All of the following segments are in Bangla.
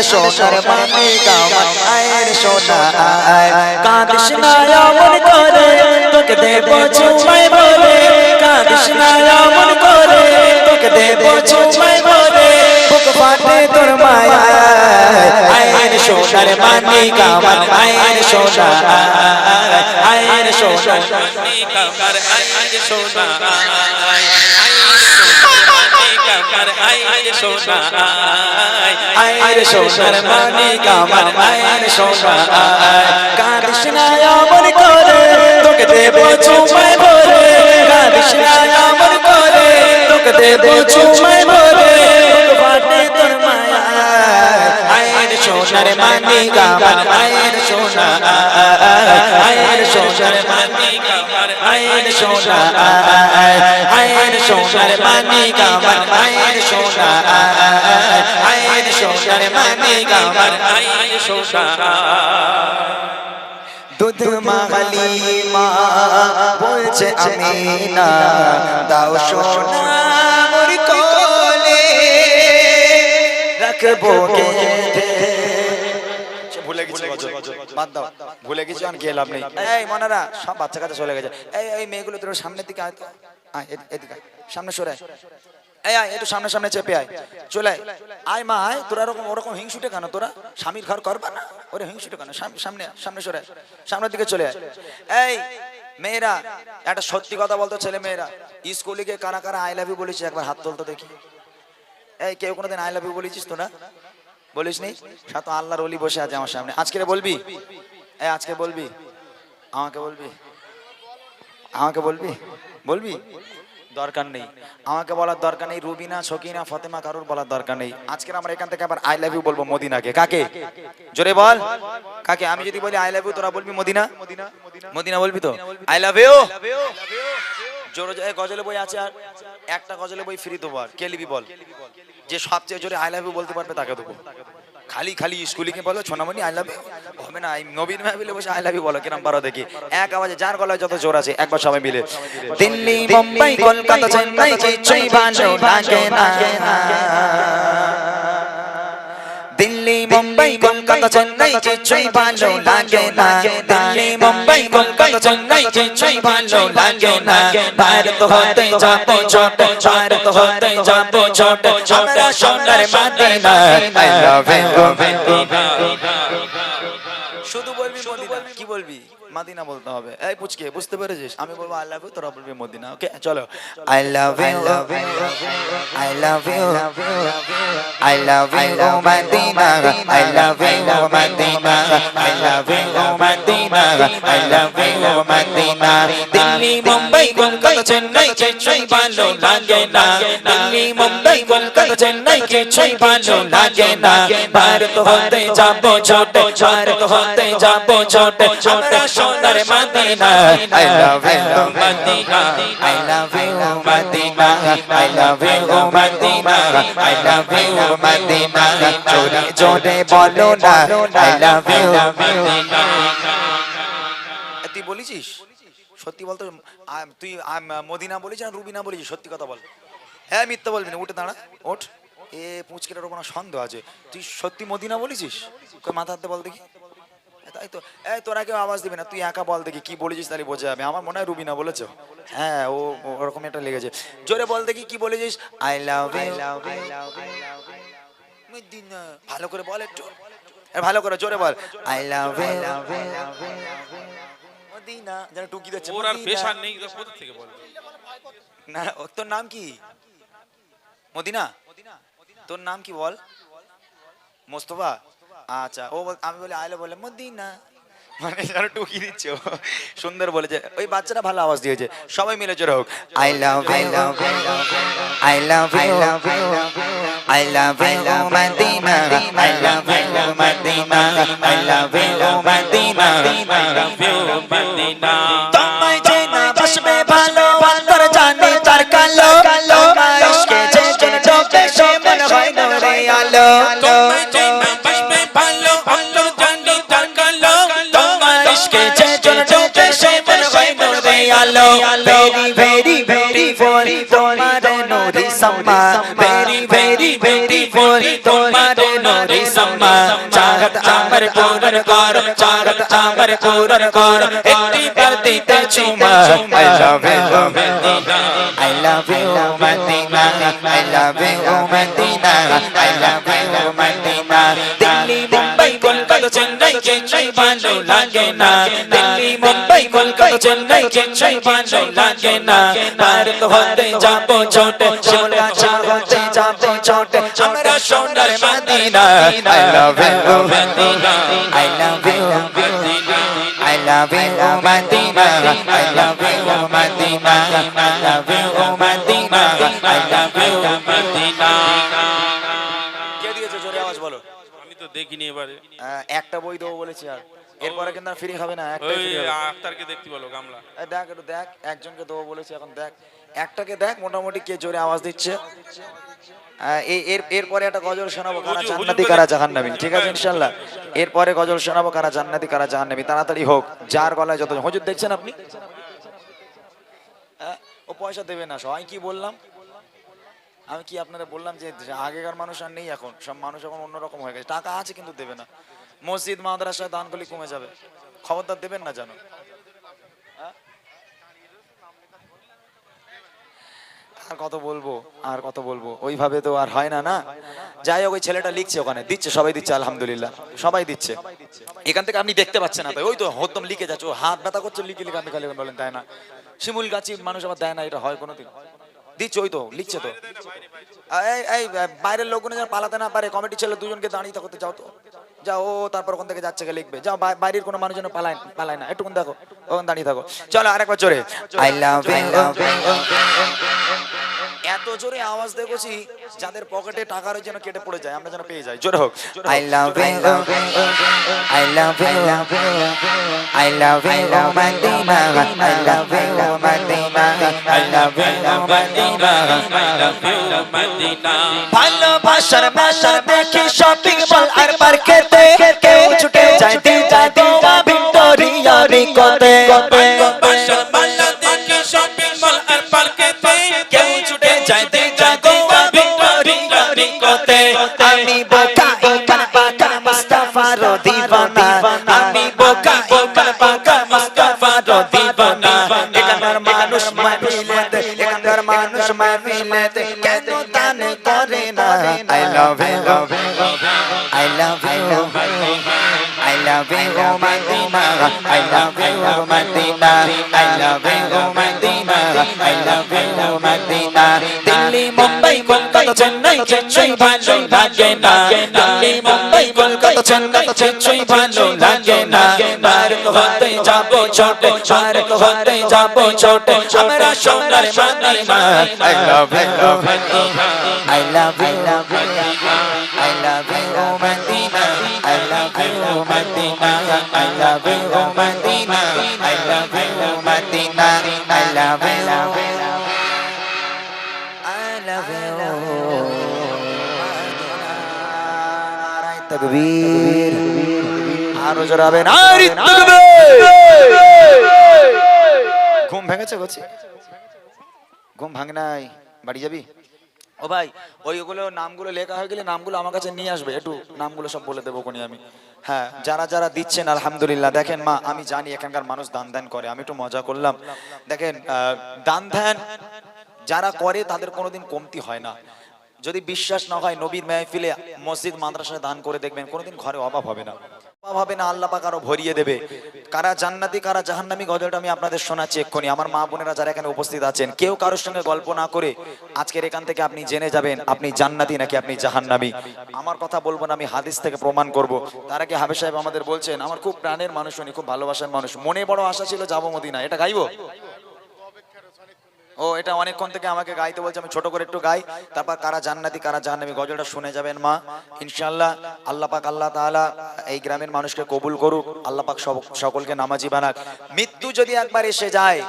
সোনার মানে গাওয়ার আয়ের সোনা আয় কাঁদিস না এমন করে তোকে দেব চুমাই ভরে কাঁদিস না এমন করে তোকে দেব চুমাই ভরে বুক ফাটে তোর মায়া আয়ের সোনার মানে গাওয়ার আয়ের সোনা আয়ের সোনার মানে গাওয়ার আয়ের সোনা আয়ের সোনার মানে গাওয়ার আয়ের সোনা কাঁদিস না এমন করে তোকে দেব চুমাই ভরে কাঁদিস না এমন করে তোকে দেব চুমাই ভরে বুক ফাটে তোর মায়া আয়ের সোনার মানে গাওয়ার আয়ের সোনা আয়ের সোনার মানে গাওয়ার আয়ের সোনা আয়ের সোনার মানে গাওয়ার আয়ের সোনা আয়ের সোনার মানে গাওয়ার আয়ের সোনা দুধ মা হালিমা বলছে আমিনা দাও সোনা মোর কোলে রাখবো কেঁদে ভুলে গেছি বাদ দাও ভুলে গেছি আর গিয়ে লাভ নেই এই মনারা সব বাচ্চা কাচ্চা চলে গেছে এই মেয়েগুলো তোর সামনের দিকে আয় তো আয় এদিকে সামনে সরে এই আয় একটু সামনে সামনে চেপে আয় চলে আয় মা আয় তোরা ওরকম হিংসুটে কেন তোরা স্বামীর ঘর করবা না ওরে হিংসুটে কেন সামনে সামনে সরে সামনের দিকে চলে আয় এই মেয়েরা একটা সত্যি কথা বলতো ছেলে মেয়েরা স্কুলে গিয়ে কারা কারা আই লাভ ইউ বলেছিস একবার হাত তোলতো দেখি এই কেউ কোনোদিন আই লাভ ইউ বলেছিস তো না বলিস নি সাথে আল্লাহর ওলি বসে আছে আমার সামনে আজকে বলবি এই আজকে বলবি আমাকে বলবি আমাকে বলবি বলবি দরকার নেই আমাকে বলার দরকার নেই রুবিনা সকিনা ফাতেমা কারোর বলার দরকার নেই আজকে আমরা এখান থেকে আবার আই লাভ ইউ বলবো মদিনাকে কাকে জোরে বল কাকে আমি যদি বলি আই লাভ ইউ তোরা বলবি মদিনা মদিনা বলবি তো আই লাভ ইউ জোরে গজলে বই আছে আর একটা গজলে বই ফ্রি দেবো আর কে লিবি বল যে সবচেয়ে জোরে আই লাভ ইউ বলতে পারবে তাকে দেবো খালি খালি স্কুলিকে বলো সোনামণি আই লাভ ইউ হবে না নবীন মাহফিলে বসে আই লাভ ইউ বলো কিরম পারো দেখি এক আওয়াজে যার গলায় যত জোর আছে একবার সবাই মিলে দিল্লি মুম্বাই কলকাতা চেন্নাই কিছুই ভালো লাগে না দিল্লি মুম্বাই কলকাতা চেন্নাই কিছুই ভালো লাগে না দিল্লি মুম্বাই কলকাতা চেন্নাই কিছুই ভালো লাগে না ভারত হতে যাবো ছোট ভারত হতে যাবো ছোট আমরা সোনার মদিনা আই লাভ ইউ শুধু বলবি মদিনা কি বলবি মদিনা বলতে হবে এই পুচকে বুঝতে পেরেছিস আমি বলবো আই লাভ ইউ তোরা বলবি মদিনা ওকে চলো I love you I love you I love you Medina I love you Medina I love you Medina I love you Medina Delhi Mumbai Kolkata Chennai কিছুই ভালো লাগে না দিল্লি মুম্বাই কলকাতা চেন্নাই কিছুই ভালো লাগে না ভারত হতে যাবো ছোট ভারত হতে যাবো ছোট আমরা সোনার Medina I love you Medina I love you Medina I love you Medina I love you Medina জোরে জোরে বলো না আই লাভ ইউ তুই বলেছিস সত্যি বলতো তুই মদিনা বলিস না রুবিনা বলিস সত্যি কথা বল হ্যাঁ মিথ্যা বলবি না উঠে দাঁড়া ওঠ এ পুচকেটার কোনো সন্দেহ আছে তুই সত্যি মদিনা বলেছিস কই মাথা হাতে বল দেখি তাই তো এই তোরা কেউ আওয়াজ দিবি না তুই একা বল দেখি কি বলেছিস তাহলে বোঝা যাবে আমার মনে হয় রুবিনা বলেছো হ্যাঁ ও ওরকম একটা লেগেছে জোরে বল দেখি কি বলেছিস আই লাভ ইউ মদিনা ভালো করে বল একটু ভালো করে জোরে বল আই লাভ ইউ মদিনা যেন টুকি দিচ্ছে ওর আর পেশার নেই তো কোথা থেকে বল না তোর নাম কি মদিনা তোর নাম কি বল মোস্তফা আচ্ছা ও আমি বলি আইলে বলে মদিনা মানে যেন টুকি দিচ্ছে সুন্দর বলেছে ওই বাচ্চাটা ভালো আওয়াজ দিয়েছে সবাই মিলে জোরে হোক I love you I love you I love you Medina I love you Medina I love you Medina I love you Medina তোমায় যে না বসবে ভালো অন্তর জানে তার কালো তোমার ইশকে যে জন ঢোকে সে মন হয় নূরে আলো তোমায় যে না বসবে ভালো অন্তর জানে তার কালো তোমার ইশকে যে জন ঢোকে সে মন হয় নূরে আলো ভেরি ভেরি ভেরি ফর তোমার নূরে সম্মা ভেরি ভেরি ভেরি ফুল তোমার নূরে সম্মা চাহত আমার পূরণ কর চাহত আমার পূরণ কর একটিবার দিতে চুমা I love you Medina I love you Medina I love you Medina I love you Medina Delhi Mumbai Kolkata Chennai কিছুই ভালো লাগে না দিল্লি মুম্বাই কলকাতা চেন্নাই কিছুই ভালো লাগে না ভারত হতে যাবো ছোটে শিমলা হতে যাবো ছোটে আমরা সোনার Medina I love you Medina I love you Medina I love you Medina I love you Medina I love you Medina I love you Medina কে দিয়েছে জোরে আওয়াজ বলো আমি তো দেখিনি এবারে একটা বই দেবো বলেছি আর এরপরে কিন্তু ফ্রি হবে না ওই একটা আক্তারকে দেখতে বলো গামলা দেখ একটু দেখ একজনকে দেবো বলেছি এখন দেখ একটাকে দেখ মোটামুটি কে জোরে আওয়াজ দিচ্ছে এরপরে একটা গজল শোনাবো কারা জান্নাতি কারা জাহান্নামী ঠিক আছে ইনশাআল্লাহ এরপরে গজল শোনাবো কারা জান্নাতি কারা জাহান্নামী তাড়াতাড়ি হোক যার গলায় যত হুজুর দেখছেন আপনি ও পয়সা দেবে না সবাই কি বললাম আমি কি আপনারা বললাম যে আগেকার মানুষ আর নেই এখন সব মানুষ এখন অন্যরকম হয়ে গেছে টাকা আছে কিন্তু দেবে না মসজিদ মাদ্রাসায় দান করলে কমে যাবে খবরদার দেবেন না জানো আর কত বলবো ওইভাবে তো আর হয় না না যাই হোক ওই ছেলেটা লিখছে ওখানে দিচ্ছে সবাই দিচ্ছে আলহামদুলিল্লাহ সবাই দিচ্ছে এখান থেকে আপনি দেখতে পাচ্ছেন না ওই তো হতম লিখে যাচ্ছে ও হাত ব্যথা করছে লিখে লিখে আপনি খালি বলেন তাই না শিমুল গাছি মানুষ আবার দেয় না এটা হয় কোনোদিন দিচ্ছে ওই তো লিখছে তো এই বাইরের লোকগুলো যেন পালাতে না পারে কমিটি ছেলে দুজনকে দাঁড়িয়ে থাকতে যাও তো যাও ও তারপর ওখান থেকে যাচ্ছে লিখবে যাও বাইরের কোনো মানুষ যেন পালায় না একটুকুন দেখো ওখানে দাঁড়িয়ে থাকো চলো আরেকবার জোরে আই লাভ এত জোরে আওয়াজ দেখছি যাদের পকেটে টাকা রয়েছে যেন কেটে পড়ে যায় আমরা যেন পেয়ে যাই জোরে হোক I love I love I love Medina I love Medina I love Medina I love you Medina ভালোবাসার মেলা দেখি শপিং মল আর মার্কেটে কেউ ছুটে যায় দিদা দিদা ভিক্টোরিয়া নিকটে ভালোবাসার মেলা দেখি শপিং মল আর পার্কেতে কেউ ছুটে যায় দিদা দিদা ভিক্টোরিয়া নিকটে আমি বোকা ইমান পাকা মুস্তাফার দিওয়ানা আমি বোকা ইমান পাকা মুস্তাফার দিওয়ানা এখানকার মানুষ মাহফিলেতে কেন দান করে না I love you I love you I love you Medina I love you Medina I love you Medina I love you Medina Delhi Mumbai Kolkata Chennai কিছুই ভালো লাগে না দিল্লি মুম্বাই কলকাতা চেন্নাই কিছুই ভালো লাগে না ভারত হতে যাবো ছোটে ভারত হতে যাবো ছোটে আমরা সোনার Medina I love you I love you I love you Medina I love you Medina I love you Medina I love you Medina I love you I love you নারায়ে তাকবীর আরো জোরে নারায়ে তাকবীর ঘুম ভেঙেছে গছি ঘুম ভাঙ নাই বাড়ি যাবি ও ভাই ওইগুলো নামগুলো লেখা হয়ে গেলে নামগুলো আমার কাছে নিয়ে আসবে একটু নামগুলো সব বলে দেবো কোনি আমি হ্যাঁ যারা যারা দিচ্ছেন আলহামদুলিল্লাহ দেখেন মা আমি জানি এখানকার মানুষ দান ধ্যান করে আমি একটু মজা করলাম দেখেন দান ধ্যান যারা করে তাদের কোনোদিন কমতি হয় না যদি বিশ্বাস না হয় নবীর মাহফিলে মসজিদ মাদ্রাসায় দান করে দেখবেন কোনোদিন ঘরে অভাব হবে না আল্লাহ পাক আরো ভরিয়ে দেবে কারা জান্নাতি কারা জাহান্নামী গজলটা আমি আপনাদের শোনাচ্ছি এক্ষুনি আমার মা বোনেরা যারা এখানে উপস্থিত আছেন কেউ কারোর সঙ্গে গল্প না করে আজকের এখান থেকে আপনি জেনে যাবেন আপনি জান্নাতি নাকি আপনি জাহান্নামী আমার কথা বলবো না আমি হাদিস থেকে প্রমাণ করব তার আগে হাফেজ সাহেব আমাদের বলছেন আমার খুব প্রাণের মানুষ উনি খুব ভালোবাসার মানুষ মনে বড় আশা ছিল যাবো মদিনা এটা গাইবো ও এটা অনেকক্ষণ থেকে আমাকে গাইতে বলছে আমি ছোট করে একটু গাই তারপর কারা জান্নাতি কারা জাহান্নামী গজলটা শুনে যাবেন মা ইনশাআল্লাহ আল্লাহ পাক আল্লাহ তাআলা এই গ্রামের মানুষকে কবুল করুক আল্লাহ পাক সকলকে নামাজি বানাক মৃত্যু যদি একবার এসে যায়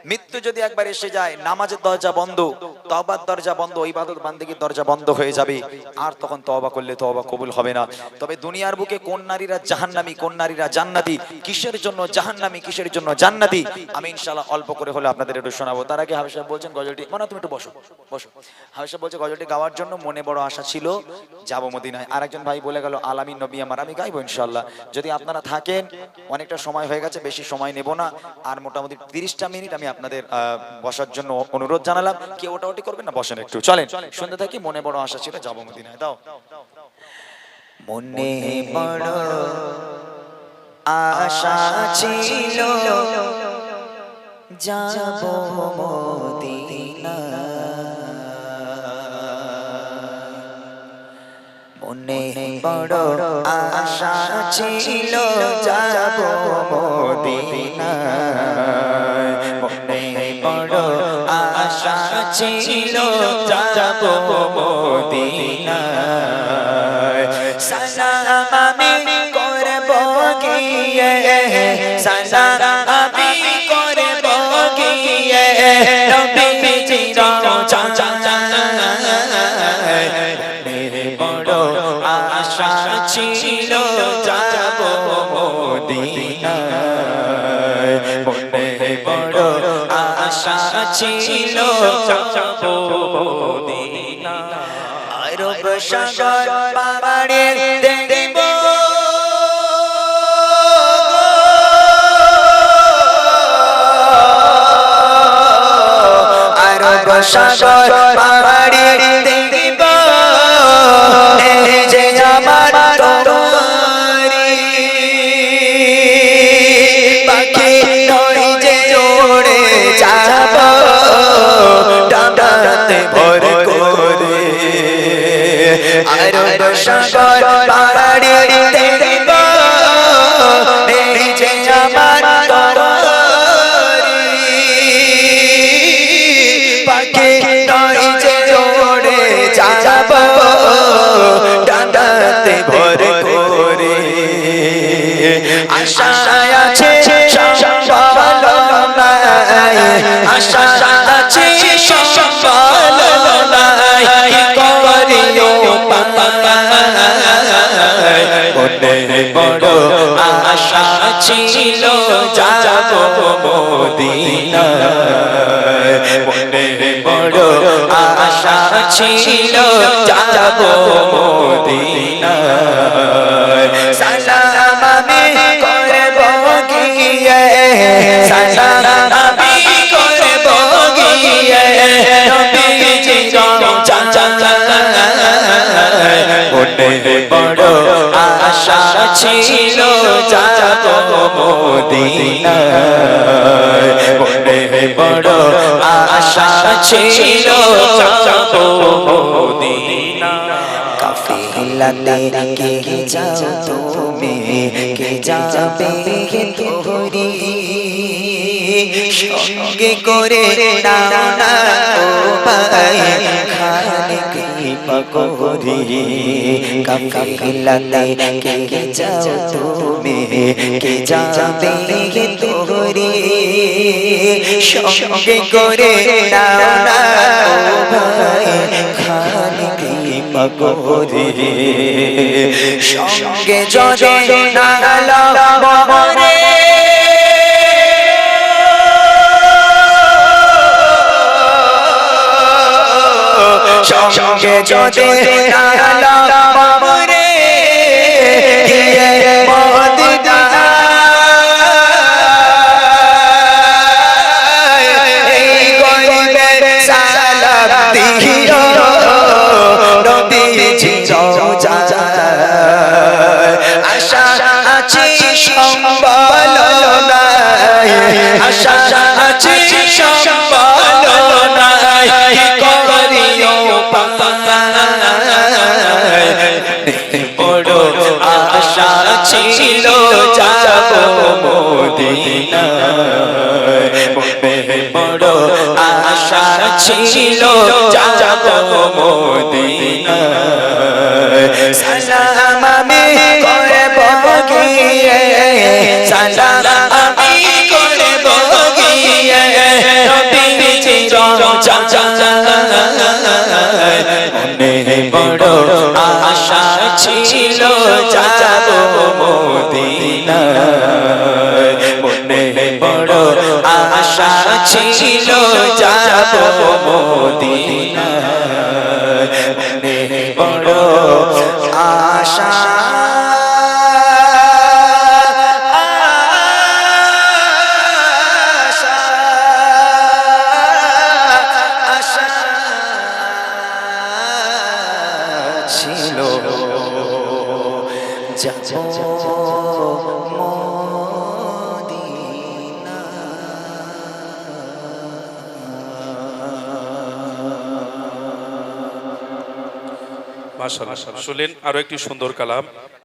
মৃত্যু যদি একবার এসে যায়, নামাজের দরজা বন্ধ, তওবার দরজা বন্ধ, ইবাদত বান্দেগীর দরজা বন্ধ হয়ে যাবে, আর তখন তওবা করলে তওবা কবুল হবে না। তবে দুনিয়ার বুকে কোন নারীরা জাহান্নামী, কোন নারীরা জান্নাতি, কিসের জন্য জাহান্নামী, কিসের জন্য জান্নাতি, আমি ইনশাআল্লাহ অল্প করে হলে আপনাদের একটু শোনাবো। তার আগে হাফেজ সাহেব বলছেন গজলটি, মনে তুমি একটু বসো বসো। হাফেজ সাহেব বলছে গজলটি গাওয়ার জন্য মনে বড় আশা ছিল, যাবো মদিনায়। আরেকজন ভাই বলে গেল আলামিন নবী আমার, আমি গাইবো ইনশাআল্লাহ। যদি আপনারা থাকেন, অনেকটা সময় হয়ে গেছে, বেশি সময় নেব না, আর মোটামুটি 30টা মিনিট আমি আপনাদের বসার জন্য অনুরোধ জানালাম। কেউ ওটাওটি করবেন না, বসেন একটু, চলেন শুনতে থাকি। মনে বড় আশা ছিল, যাবো মদিনায়। দাও মনে বড় আশা ছিল, যাবো মদিনায়। মনে বড় আশা ছিল, যাবো মদিনায়। মনে বড় আশা ছিল, যাবো মদিনায়। সালাম আমি করব গিয়ে, সালাম আমি করব গিয়ে, নবীজির রওজায়। বড় আশা ছিল, যাবো মদিনায়। মনে বড় আশা ছিল, যাবো মদিনায়। আরব সাগর পাড়ে দেখব, আরব সাগর পাড়ে দেখব, যে আমার তরি পাখি নয় যে ওড়ে যাব, ডানাতে ভর করে। আরব সাগর পাড়ে দেখব, যে আমার তরি পাখি নয় যে ওড়ে যাব, ডানাতে ভর করে। আশা আছে সম্বল নাই, আশা আছে সম্বল নাই, করিও পায়। মনে বড় আশা ছিল, যাবো মদিনায়। মনে বড় আশা ছিল, যাবো মদিনায়। সালাম আমি করব গিয়ে, সালাম আমি করব গিয়ে, নবীজির রওজায়। মনে বড় আশা ছিল, যাবো মদিনায়। মনে বড় আশা ছিল, যাবো মদিনায়। কাফিলাতে কে যাও তুমি, কে যাবে তোরি, সঙ্গে করে নাও না ও ভাই খালিক পাকরি। কাফিলাতে কে যাও তুমি, কে যাবে তোরি, সঙ্গে করে নাও না ও ভাই খালিক পাকরি। সঙ্গে যদি না মরে, সঙ্গে যদি না মরে, গিয়ে মদিনায় এই গরিবের সালাম দিও, নবীজির রওজায়। আশা আছে সম্বল নাই, আশা আছে সম্বল নাই, করিও পায়। বড় আশা ছিল, যাবো মদিনায়। মনে বড় আশা ছিল, যাবো মদিনায়। সালাম আমি করব গিয়ে, সালাম আমি করব গিয়ে, যায় মনে বড় আশা ছিল যাব মদিনায় মনে বড় আশা ছিল যাব মদিনায় মনে বড় আশা ছিল মাশাআল্লাহ শুনলেন আরো একটি সুন্দর কালাম।